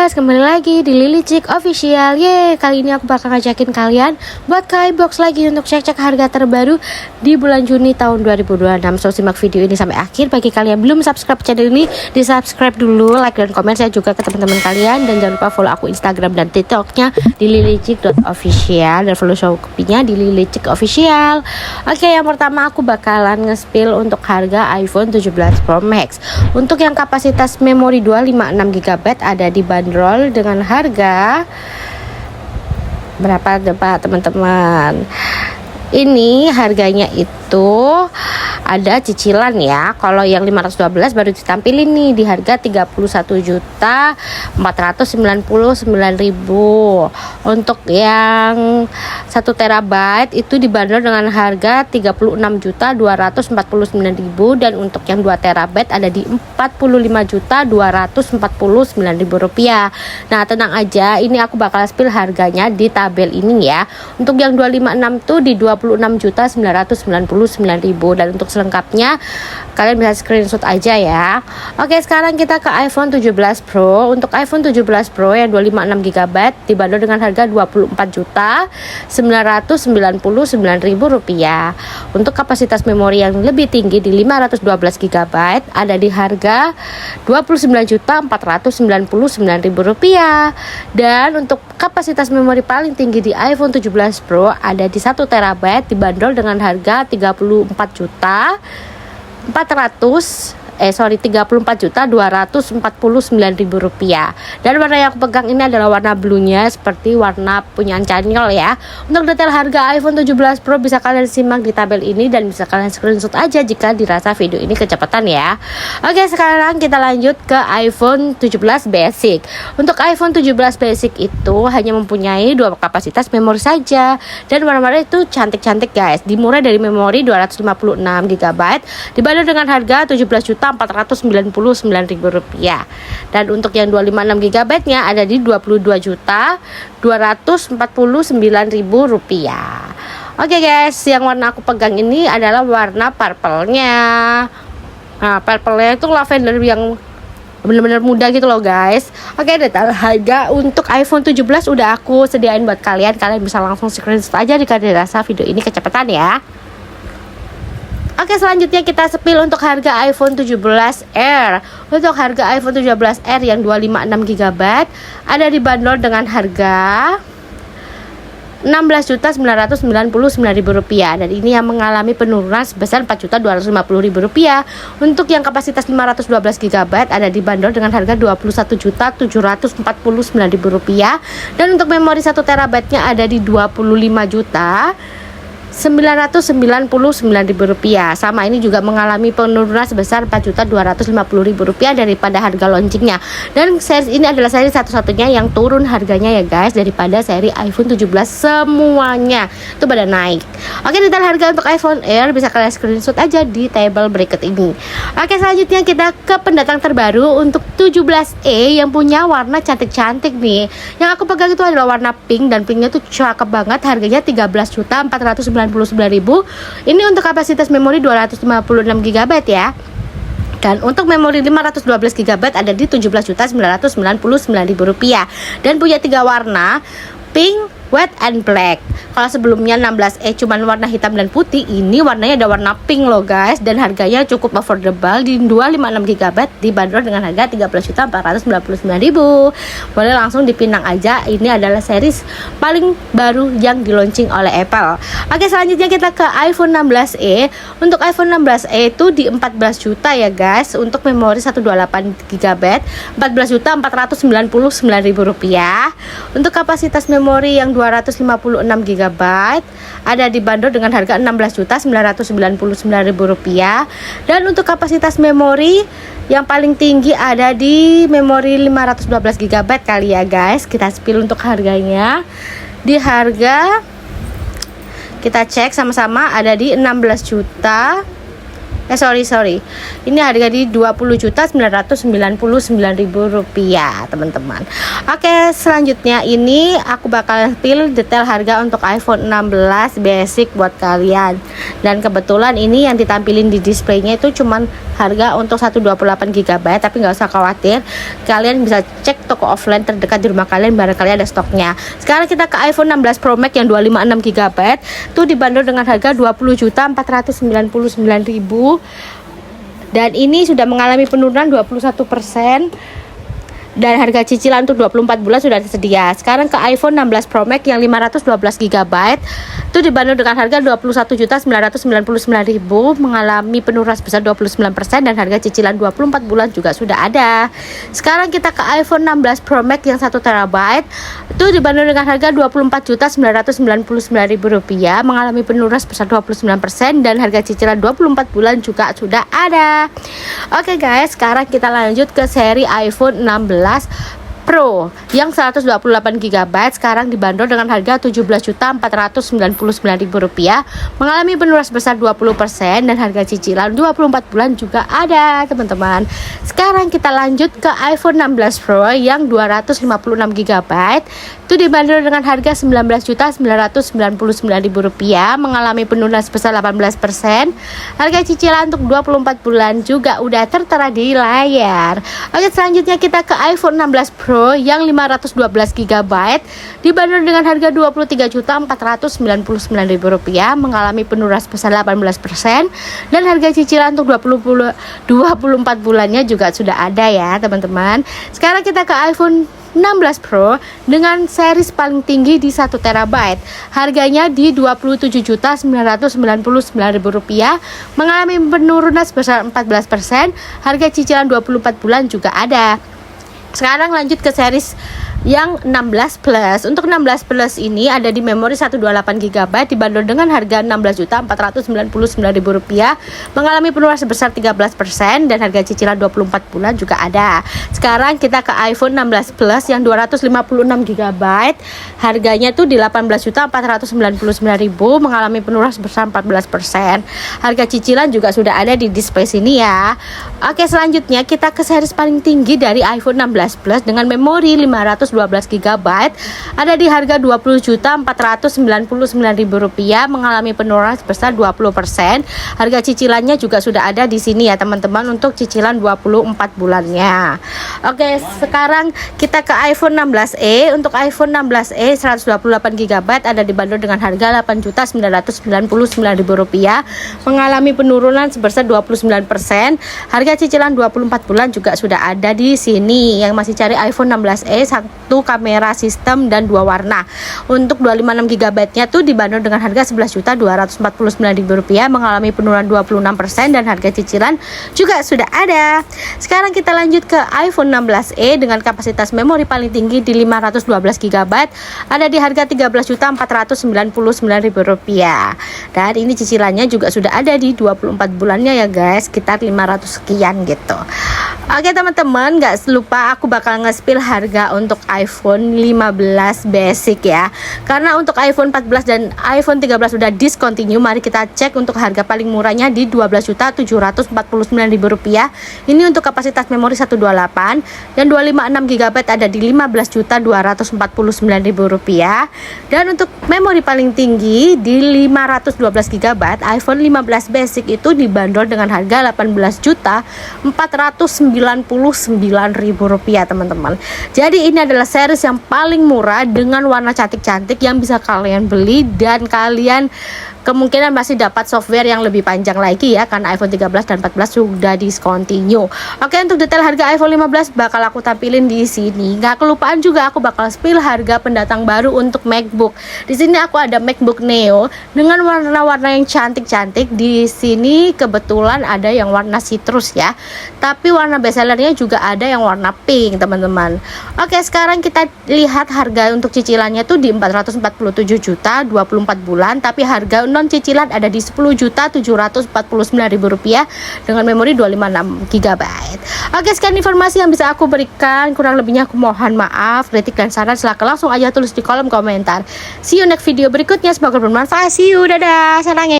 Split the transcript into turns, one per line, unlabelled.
guys, kembali lagi di Lily Chick Official. Kali ini aku bakal ngajakin kalian buat ke iBox lagi untuk cek-cek harga terbaru di bulan Juni tahun 2026. So simak video ini sampai akhir. Bagi kalian belum subscribe channel ini, di subscribe dulu, like dan komen saya juga ke teman-teman kalian. Dan jangan lupa follow aku Instagram dan TikToknya di lilychick.official, dan follow Shopee-nya di Lily Chick Official. Oke, yang pertama aku bakalan nge-spill untuk harga iPhone 17 Pro Max. Untuk yang kapasitas memori 256 GB ada dibanderol dengan harga berapa Pak teman-teman? Ini harganya itu ada cicilan ya. Kalau yang 512 baru ditampilin nih di harga 31.499.000. Untuk yang 1 terabyte itu dibanderol dengan harga 36.249.000, dan untuk yang 2 terabyte ada di 45.249.000 rupiah. Nah, tenang aja, ini aku bakal spill harganya di tabel ini ya. Untuk yang 256 tuh di 26.999.000, dan untuk selengkapnya kalian bisa screenshot aja ya. Oke, sekarang kita ke iPhone 17 Pro. Untuk iPhone 17 Pro yang 256 GB dibanderol dengan harga 24.999.000 rupiah. Untuk kapasitas memori yang lebih tinggi di 512 GB ada di harga 29.499.000 rupiah. Dan untuk kapasitas memori paling tinggi di iPhone 17 Pro ada di 1 terabyte dibanderol dengan harga 34.249.000 rupiah. Dan warna yang aku pegang ini adalah warna bluenya, seperti warna punya Canyol ya. Untuk detail harga iPhone 17 Pro bisa kalian simak di tabel ini, dan bisa kalian screenshot aja jika dirasa video ini kecepatan ya. Oke, sekarang kita lanjut ke iPhone 17 Basic. Untuk iPhone 17 Basic itu hanya mempunyai 2 kapasitas memori saja, dan warna-warna itu cantik-cantik guys. Dimulai dari memori 256 GB dibanderol dengan harga 17.499.000 rupiah. Dan untuk yang 256 GB nya ada di 22.249.000 rupiah. Oke guys, yang warna aku pegang ini adalah warna purple-nya. Nah, purple-nya itu lavender yang bener-bener muda gitu loh guys. Oke, detail harga untuk iPhone 17 udah aku sediain buat kalian. Kalian bisa langsung screenshot aja jika dirasa video ini kecepatan ya. Oke, selanjutnya kita spill untuk harga iPhone 17R. Untuk harga iPhone 17R yang 256 GB ada dibanderol dengan harga 16.999.000 rupiah, dan ini yang mengalami penurunan sebesar 4.250.000 rupiah. Untuk yang kapasitas 512 GB ada dibanderol dengan harga 21.749.000 rupiah, dan untuk memori 1 terabyte-nya ada di 25.999.000 rupiah. Sama, ini juga mengalami penurunan sebesar 4.250.000 rupiah daripada harga launchingnya. Dan seri ini adalah seri satu-satunya yang turun harganya ya guys, daripada seri iPhone 17 semuanya itu pada naik. Oke, detail harga untuk iPhone Air bisa kalian screenshot aja di tabel berikut ini. Oke, selanjutnya kita ke pendatang terbaru untuk 17E yang punya warna cantik-cantik nih. Yang aku pegang itu adalah warna pink, dan pinknya tuh cakep banget. Harganya 13.499.000. Ini untuk kapasitas memori 256 GB ya. Dan untuk memori 512 GB ada di 17.999.000 rupiah, dan punya 3 warna, pink, white, and black. Kalau sebelumnya 16E cuman warna hitam dan putih, ini warnanya ada warna pink loh guys, dan harganya cukup affordable di 256 GB dibanderol dengan harga 13.499.000. Boleh langsung dipinang aja, ini adalah series paling baru yang di launching oleh Apple. Oke, selanjutnya kita ke iPhone 16e. Untuk iPhone 16e itu di 14 juta ya guys. Untuk memori 128 GB 14.499.000 rupiah. Untuk kapasitas memori yang 256 GB ada dibanderol dengan harga 16.999.000 rupiah. Dan untuk kapasitas memori yang paling tinggi ada di memori 512 GB kali ya guys. Kita spill untuk harganya. Di harga kita cek sama-sama ada di 16 juta. Sorry. Ini harga di 20.999.000 rupiah, teman-teman. Oke, selanjutnya ini aku bakal pilih detail harga untuk iPhone 16 Basic buat kalian. Dan kebetulan ini yang ditampilin di displaynya itu cuman harga untuk 128 GB, tapi nggak usah khawatir, kalian bisa cek toko offline terdekat di rumah kalian, barangkali ada stoknya. Sekarang kita ke iPhone 16 Pro Max yang 256 GB tuh dibanderol dengan harga 20.499.000, dan ini sudah mengalami penurunan 21%. Dan harga cicilan untuk 24 bulan sudah tersedia. Sekarang ke iPhone 16 Pro Max yang 512 GB itu dibanderol dengan harga 21.999.000, mengalami penurunan sebesar 29%, dan harga cicilan 24 bulan juga sudah ada. Sekarang kita ke iPhone 16 Pro Max yang 1 TB itu dibanderol dengan harga 24.999.000, mengalami penurunan sebesar 29%, dan harga cicilan 24 bulan juga sudah ada. Oke guys, sekarang kita lanjut ke seri iPhone 16 Pro yang 128 GB sekarang dibanderol dengan harga Rp17.499.000, mengalami penurunan sebesar 20%, dan harga cicilan 24 bulan juga ada teman-teman. Sekarang kita lanjut ke iPhone 16 Pro yang 256 GB itu dibanderol dengan harga Rp19.999.000, mengalami penurunan sebesar 18%. Harga cicilan untuk 24 bulan juga udah tertera di layar. Oke, selanjutnya kita ke iPhone 16 Pro yang 512 GB dibanderol dengan harga Rp23.499.000, mengalami penurunan sebesar 18%, dan harga cicilan untuk 24 bulannya juga sudah ada ya teman-teman. Sekarang kita ke iPhone 16 Pro dengan series paling tinggi di 1 TB, harganya di Rp27.999.000, mengalami penurunan sebesar 14%, harga cicilan 24 bulan juga ada. Sekarang lanjut ke series yang 16 Plus. Untuk 16 Plus ini ada di memori 128 GB dibanderol dengan harga Rp16.499.000, mengalami penurunan sebesar 13%, dan harga cicilan 24 bulan juga ada. Sekarang kita ke iPhone 16 Plus yang 256 GB, harganya tuh di Rp18.499.000, mengalami penurunan sebesar 14%. Harga cicilan juga sudah ada di display sini ya. Oke, selanjutnya kita ke series paling tinggi dari iPhone 16 Plus dengan memori 512 GB ada di harga Rp20.499.000, mengalami penurunan sebesar 20%. Harga cicilannya juga sudah ada di sini ya teman-teman, untuk cicilan 24 bulannya. Oke, sekarang kita ke iPhone 16e. Untuk iPhone 16e 128 GB ada dibanderol dengan harga Rp8.999.000, mengalami penurunan sebesar 29%. Harga cicilan 24 bulan juga sudah ada di sini. Yang masih cari iPhone 16e, satu kamera sistem dan 2 warna. Untuk 256 GB nya tuh dibanderol dengan harga Rp11.249.000, mengalami penurunan 26%, dan harga cicilan juga sudah ada. Sekarang kita lanjut ke iPhone 16e dengan kapasitas memori paling tinggi di 512 GB ada di harga Rp13.499.000, dan ini cicilannya juga sudah ada di 24 bulannya ya guys, sekitar 500 sekian gitu. Oke teman-teman, gak lupa aku bakal nge-spill harga untuk iPhone 15 basic ya, karena untuk iPhone 14 dan iPhone 13 sudah discontinue. Mari kita cek untuk harga paling murahnya di Rp12.749.000. Ini untuk kapasitas memori 128 dan 256 GB ada di Rp15.249.000, dan untuk memori paling tinggi di 512 GB iPhone 15 basic itu dibanderol dengan harga Rp18.499.000 teman-teman. Jadi ini adalah series yang paling murah dengan warna cantik-cantik yang bisa kalian beli, dan kalian kemungkinan masih dapat software yang lebih panjang lagi ya, karena iPhone 13 dan 14 sudah discontinue. Oke, untuk detail harga iPhone 15 bakal aku tampilin di sini. Gak kelupaan juga aku bakal spill harga pendatang baru untuk MacBook. Di sini aku ada MacBook Neo dengan warna-warna yang cantik-cantik. Di sini kebetulan ada yang warna citrus ya, tapi warna bestsellernya juga ada yang warna pink teman-teman. Oke, sekarang kita lihat harga untuk cicilannya tuh di 447 juta 24 bulan, tapi harga non cicilan ada di Rp10.749.000 dengan memori 256 GB. Oke, sekian informasi yang bisa aku berikan. Kurang lebihnya aku mohon maaf. Kritik dan saran silakan langsung aja tulis di kolom komentar. See you next video berikutnya, semoga bermanfaat. See you, dadah, sarangnya.